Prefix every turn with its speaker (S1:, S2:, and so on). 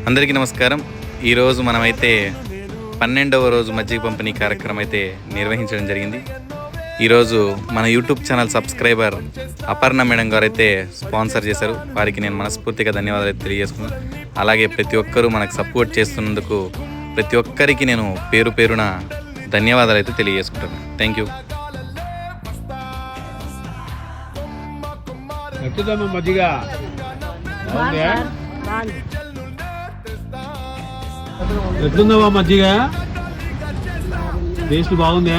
S1: అందరికీ నమస్కారం. ఈరోజు మనమైతే 12వ రోజు మజ్జిగ పంపిణీ కార్యక్రమం అయితే నిర్వహించడం జరిగింది. ఈరోజు మన YouTube channel subscriber Aparna madam గారు అయితే స్పాన్సర్ చేశారు. వారికి నేను మనస్ఫూర్తిగా ధన్యవాదాలు తెలియజేసుకున్నాను. అలాగే ప్రతి ఒక్కరూ మనకు సపోర్ట్ చేస్తున్నందుకు ప్రతి ఒక్కరికి నేను పేరు పేరున ధన్యవాదాలు అయితే తెలియజేసుకుంటున్నాను. Thank you.
S2: మజ్జిగ ఎట్లుందమ్మా మజ్జిగ? టేస్ట్ బాగుందా?